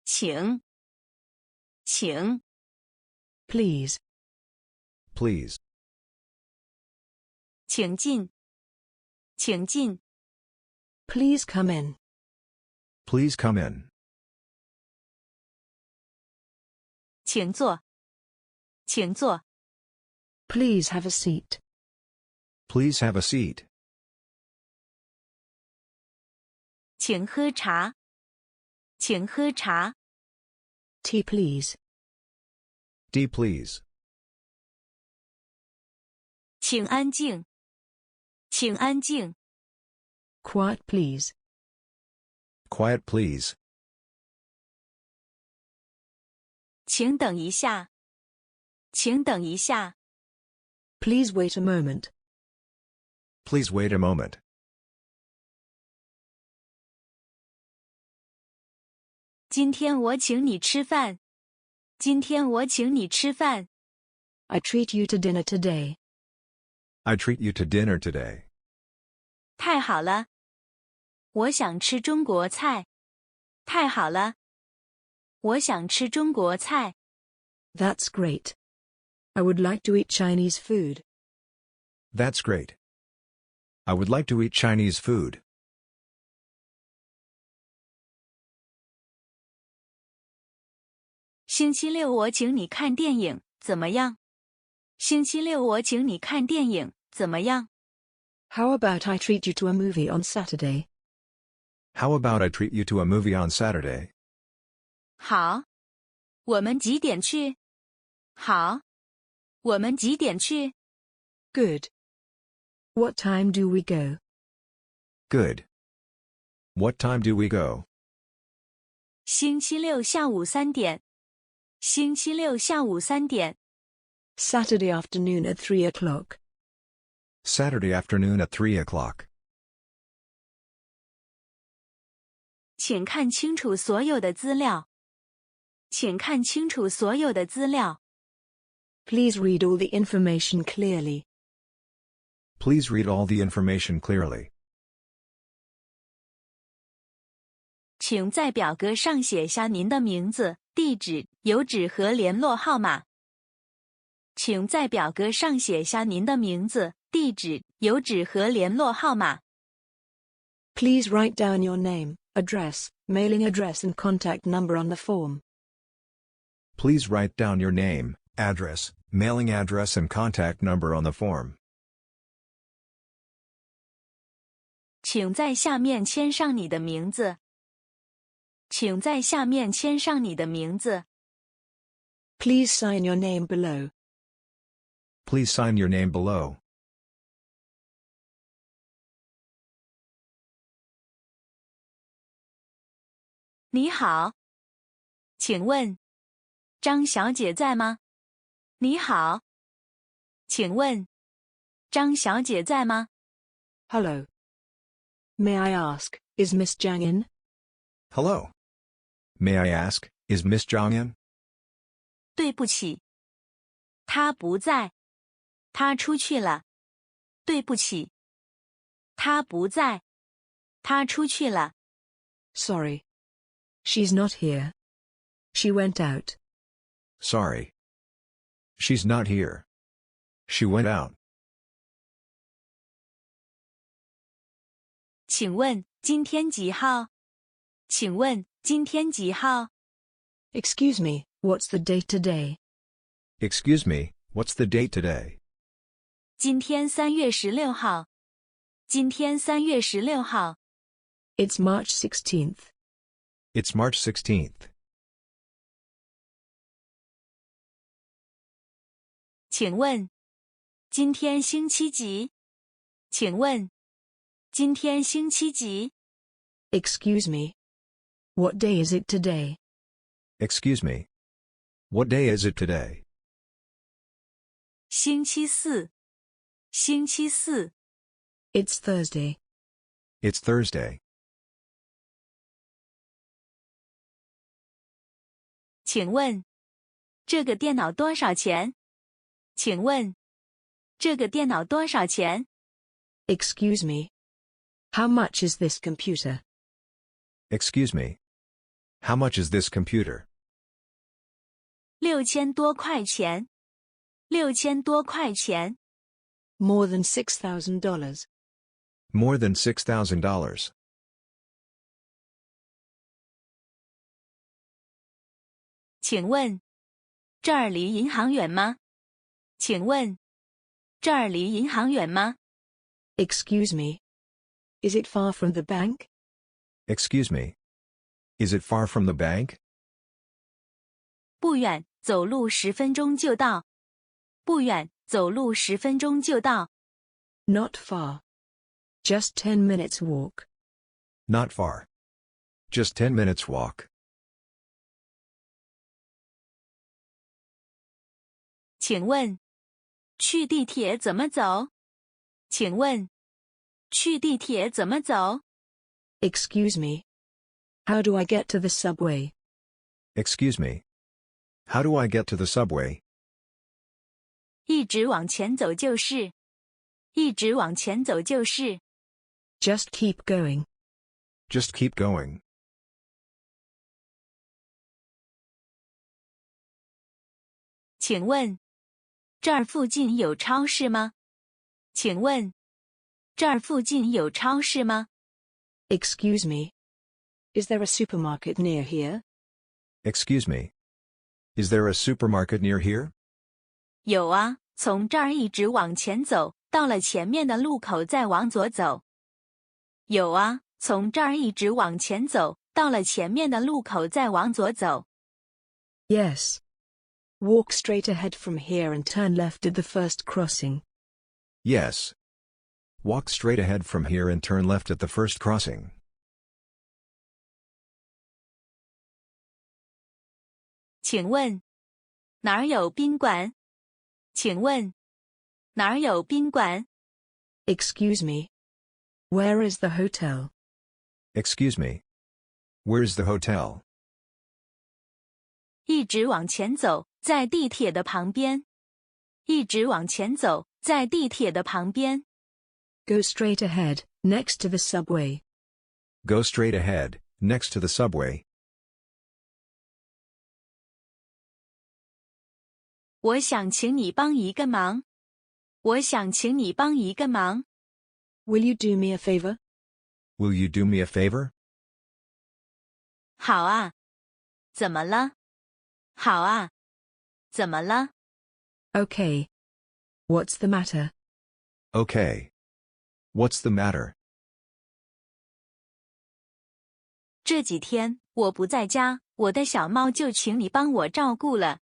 请，请， Please. Please. 请进，请进， Please come in. Please come in. 请坐，请坐， Please have a seat. Please have a seat. 请喝茶，请喝茶， Tea, please. Tea, please. 请安静，请安静， Quiet, please. Quiet, please. 请等一下，请等一下， Please wait a moment. Please wait a moment. 今天我请你吃饭，今天我请你吃饭， I treat you to dinner today. I treat you to dinner today. 太好了，我想吃中国菜，太好了，我想吃中国菜， That's great. I would like to eat Chinese food. That's great. I would like to eat Chinese food. 星期六我请你看电影，怎么样？星期六我请你看电影，怎么样？ How about I treat you to a movie on Saturday? How about I treat you to a movie on Saturday? 好，我们几点去？好，我们几点去？ Good. What time do we go? Good. What time do we go? 星期六下午3点。星期六下午3点。 Saturday afternoon at 3 o'clock. Saturday afternoon at 3 o'clock. 请看清楚所有的资料。请看清楚所有的资料。 Please read all the information clearly. Please read all the information clearly. 请在表格上写下您的名字、地址、邮址和联络号码。请在表格上写下您的名字、地址、邮址和联络号码。 Please write down your name, address, mailing address and contact number on the form. Please write down your name, address, mailing address and contact number on the form. 请在下面签上你的名字。请在下面签上你的名字。 Please sign your name below. Please sign your name below. 你好，请问张小姐在吗？你好，请问张小姐在吗？ Hello. May I ask, is Miss Zhang in? Hello. May I ask, is Miss Zhang in? 对不起，她不在，她出去了。对不起，她不在，她出去了。 Sorry. She's not here. She went out. Sorry. She's not here. She went out. 请问今天几号？请问今天几号？ Excuse me, what's the date today? Excuse me, what's the date today? 今天3月16号。今天3月16号。 It's March 16th. It's March 16th. 请问今天星期几？请问今天星期几？ Excuse me. What day is it today? Excuse me. What day is it today? 星期四。星期四。 It's Thursday. It's Thursday. 请问这个电脑多少钱？请问这个电脑多少钱？ Excuse me. How much is this computer? Excuse me. How much is this computer? 6000多块钱。6000多块钱。More than $6,000. More than $6,000. 请问，这儿离银行远吗？请问，这儿离银行远吗？ Excuse me. Is it far from the bank? Excuse me. Is it far from the bank? 不远，走路10分钟就到。不远，走路10分钟就到。 Not far. Just 10 minutes walk. Not far. Just 10 minutes walk. 请问，去地铁怎么走？请问，去地铁怎么走？ Excuse me. How do I get to the subway? Excuse me. How do I get to the subway? 一直往前走就是。一直往前走就是。Just keep going. Just keep going. 请问，这儿附近有超市吗？请问，这儿附近有超市吗？ Excuse me. Is there a supermarket near here? Excuse me. Is there a supermarket near here? 有啊，从这儿一直往前走，到了前面的路口再往左走。有啊，从这儿一直往前走，到了前面的路口再往左走。 Yes. Walk straight ahead from here and turn left at the first crossing. Yes. Walk straight ahead from here and turn left at the first crossing. 请问，哪儿有宾馆？请问，哪儿有宾馆？ Excuse me. Where is the hotel? Excuse me. Where's the hotel? 一直往前走，在地铁的旁边。一直往前走，在地铁的旁边。 Go straight ahead, next to the subway. Go straight ahead, next to the subway. 我想请你帮一个忙。我想请你帮一个忙。 Will you do me a favor? Will you do me a favor? 好啊。怎么了？好啊。怎么了？ Okay. What's the matter? Okay. What's the matter? 这几天我不在家，我的小猫就请你帮我照顾了。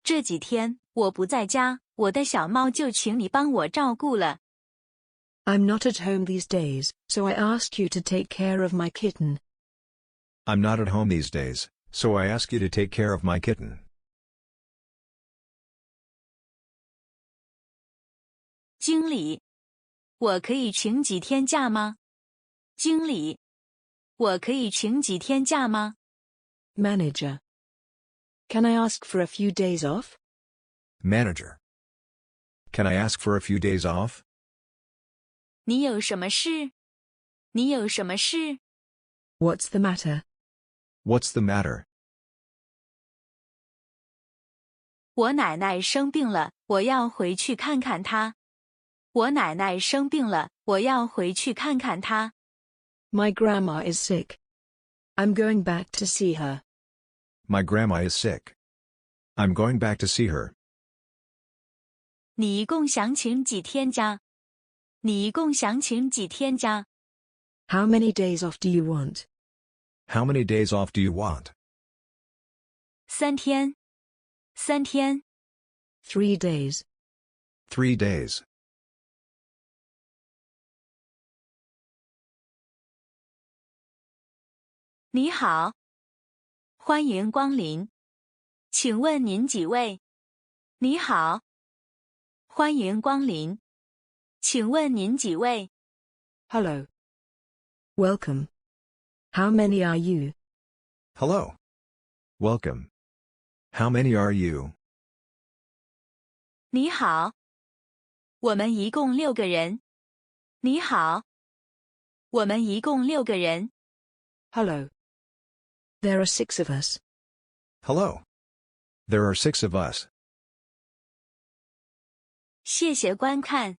这几天我不在家，我的小猫就请你帮我照顾了。 I'm not at home these days, so I ask you to take care of my kitten. I'm not at home these days, so I ask you to take care of my kitten. 经理，我可以请几天假吗？经理，我可以请几天假吗？ Manager. Can I ask for a few days off? Manager. Can I ask for a few days off? 你有什么事？你有什么事？ What's the matter? What's the matter? 我奶奶生病了，我要回去看看她。我奶奶生病了，我要回去看看她。 My grandma is sick. I'm going back to see her. My grandma is sick. I'm going back to see her. 你一共想请几天假？你一共想请几天假？ How many days off do you want? How many days off do you want? 3天。3天。 3 days. 3 days. 你好，欢迎光临。请问您几位？你好，欢迎光临。请问您几位？ Hello. Welcome. How many are you? Hello. Welcome. How many are you? 你好，我们一共6个人。你好，我们一共6个人。 Hello. There are 6 of us. Hello. There are 6 of us.谢谢观看。